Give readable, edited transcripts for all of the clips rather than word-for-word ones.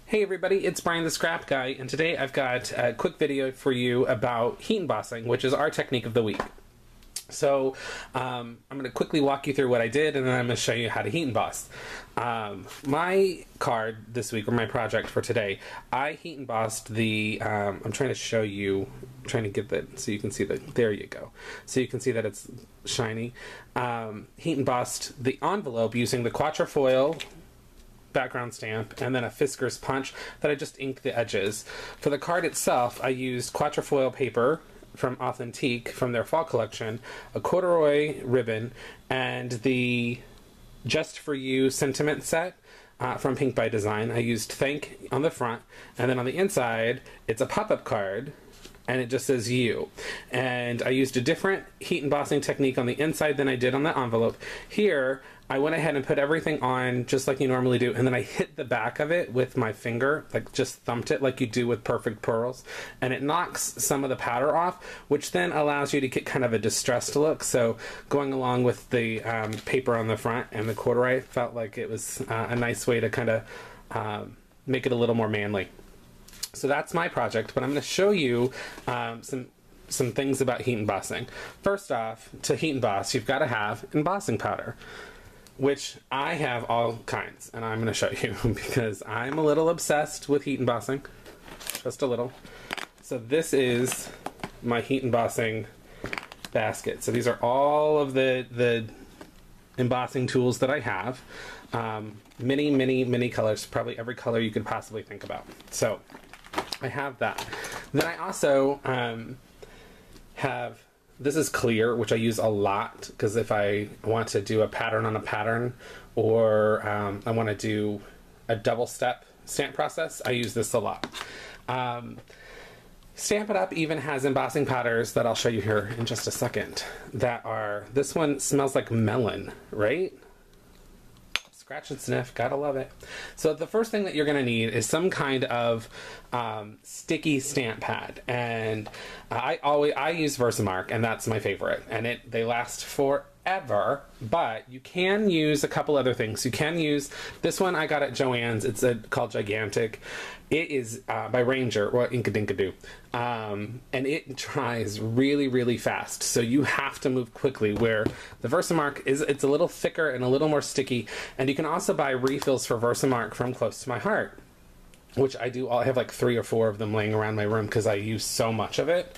Hey everybody, it's Brian the Scrap Guy, and today I've got a quick video for you about heat embossing, which is our technique of the week. So I'm going to quickly walk you through what I did, and then I'm going to show you how to heat emboss. My card this week, or my project for today, I heat embossed the, I'm trying to show you, I'm trying to get that so you can see that, there you go. So you can see that it's shiny. Heat embossed the envelope using the quatrefoil background stamp and then a Fisker's punch that I just inked the edges. For the card itself, I used quatrefoil paper from Authentique from their fall collection, a corduroy ribbon, and the Just For You sentiment set from Pink by Design. I used thank on the front, and then on the inside it's a pop-up card and it just says you. And I used a different heat embossing technique on the inside than I did on the envelope. Here I went ahead and put everything on just like you normally do, and then I hit the back of it with my finger, like just thumped it like you do with perfect pearls, and it knocks some of the powder off, which then allows you to get kind of a distressed look. So going along with the paper on the front and the corduroy, felt like it was a nice way to kind of make it a little more manly. So that's my project, but I'm going to show you some things about heat embossing. First off, to heat emboss, you've got to have embossing powder, which I have all kinds, and I'm going to show you because I'm a little obsessed with heat embossing, just a little. So this is my heat embossing basket. So these are all of the embossing tools that I have. Many colors, probably every color you could possibly think about. So I have that. Then I also have, this is clear, which I use a lot because if I want to do a pattern on a pattern, or I want to do a double step stamp process, I use this a lot. Stamp It Up even has embossing powders that I'll show you here in just a second that are, this one smells like melon, right? Scratch and sniff, gotta love it. So the first thing that you're gonna need is some kind of sticky stamp pad, and I use Versamark, and that's my favorite, and they last forever. But you can use a couple other things. You can use this one I got at Joann's. It's called Gigantic. It is by Ranger, or Inkadinkadoo, and it dries really fast. So you have to move quickly. Where the Versamark it's a little thicker and a little more sticky. And you can also buy refills for Versamark from Close to My Heart, which I do. I have like 3 or 4 of them laying around my room because I use so much of it.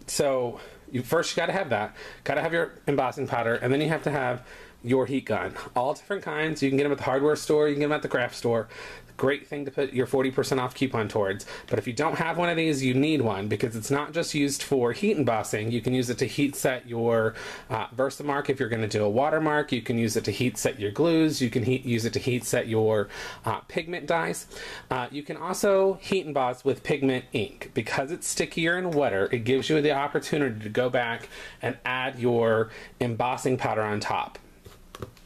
So first you got to have that. Got to have your embossing powder, and then you have to have your heat gun. All different kinds. You can get them at the hardware store. You can get them at the craft store. Great thing to put your 40% off coupon towards. But if you don't have one of these, you need one, because it's not just used for heat embossing. You can use it to heat set your Versamark if you're going to do a watermark. You can use it to heat set your glues. You can use it to heat set your pigment dyes. You can also heat emboss with pigment ink. Because it's stickier and wetter, it gives you the opportunity to go back and add your embossing powder on top.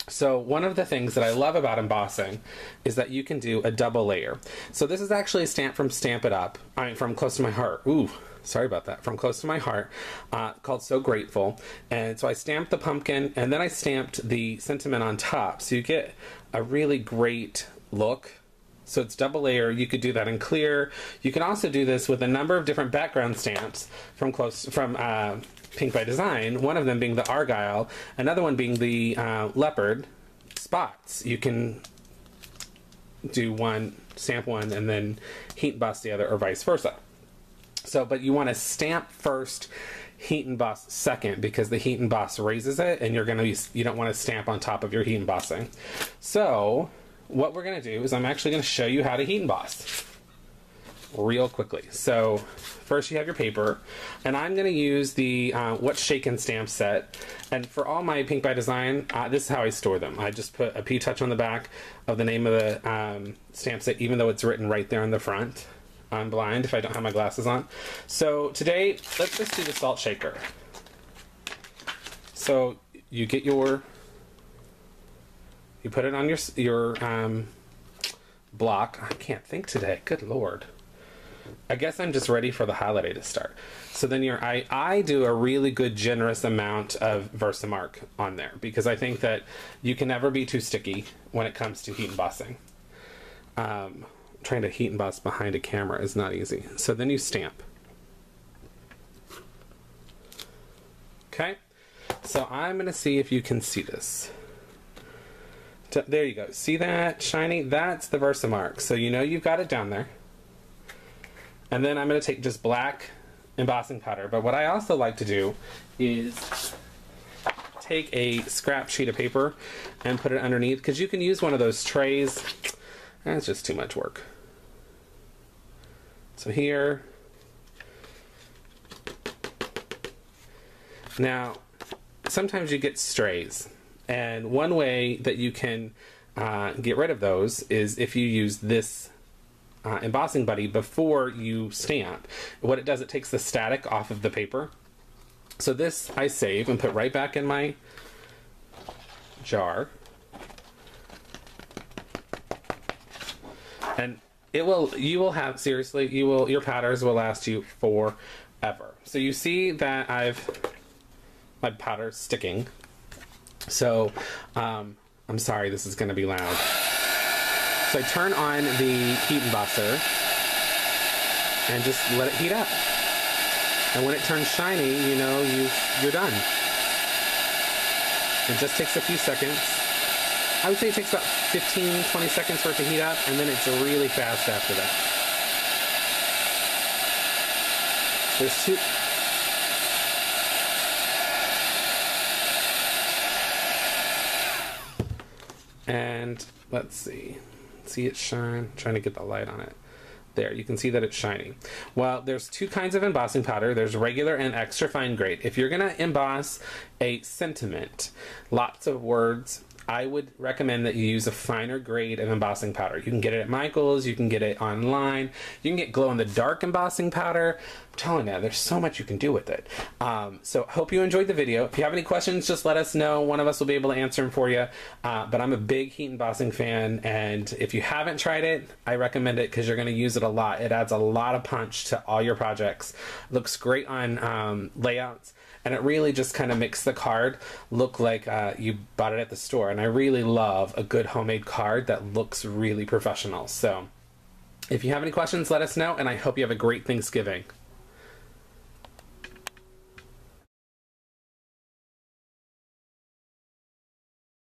So one of the things that I love about embossing is that you can do a double layer. So this is actually a stamp from Stamp It Up, from Close to My Heart. Ooh, sorry about that. From Close to My Heart, called So Grateful. And so I stamped the pumpkin, and then I stamped the sentiment on top. So you get a really great look. So it's double layer. You could do that in clear. You can also do this with a number of different background stamps from Pink by Design, one of them being the Argyle, another one being the Leopard spots. You can do one, stamp one, and then heat emboss the other, or vice versa. So, but you want to stamp first, heat emboss second, because the heat emboss raises it, and you don't want to stamp on top of your heat embossing. So what we're going to do is I'm actually going to show you how to heat emboss real quickly. So first you have your paper, and I'm going to use the What's Shaken stamp set, and for all my Pink by Design, this is how I store them. I just put a P-Touch on the back of the name of the stamp set, even though it's written right there on the front. I'm blind if I don't have my glasses on. So today, let's just do the salt shaker. So you get you put it on your block. I can't think today, good lord. I guess I'm just ready for the holiday to start. So then I do a really good generous amount of Versamark on there, because I think that you can never be too sticky when it comes to heat embossing. Trying to heat emboss behind a camera is not easy. So then you stamp. Okay, so I'm gonna see if you can see this. There you go. See that shiny? That's the Versamark. So you know you've got it down there. And then I'm gonna take just black embossing powder. But what I also like to do is take a scrap sheet of paper and put it underneath, because you can use one of those trays. That's just too much work. So here. Now, sometimes you get strays, and one way that you can get rid of those is if you use this embossing buddy before you stamp. What it does, it takes the static off of the paper. So this I save and put right back in my jar. And you will have, seriously, your powders will last you forever. So you see that my powder's sticking. So, I'm sorry, this is going to be loud. So I turn on the heat embosser and just let it heat up. And when it turns shiny, you know you're done. It just takes a few seconds. I would say it takes about 15-20 seconds for it to heat up, and then it's really fast after that. There's two. And let's see it shine. I'm trying to get the light on it. There, you can see that it's shining. Well, there's two kinds of embossing powder. There's regular and extra fine grade. If you're gonna emboss a sentiment, lots of words, I would recommend that you use a finer grade of embossing powder. You can get it at Michael's, you can get it online, you can get glow-in-the-dark embossing powder. I'm telling you, there's so much you can do with it. So hope you enjoyed the video. If you have any questions, just let us know. One of us will be able to answer them for you. But I'm a big heat embossing fan, and if you haven't tried it, I recommend it because you're going to use it a lot. It adds a lot of punch to all your projects. It looks great on layouts. And it really just kind of makes the card look like you bought it at the store. And I really love a good homemade card that looks really professional. So if you have any questions, let us know. And I hope you have a great Thanksgiving.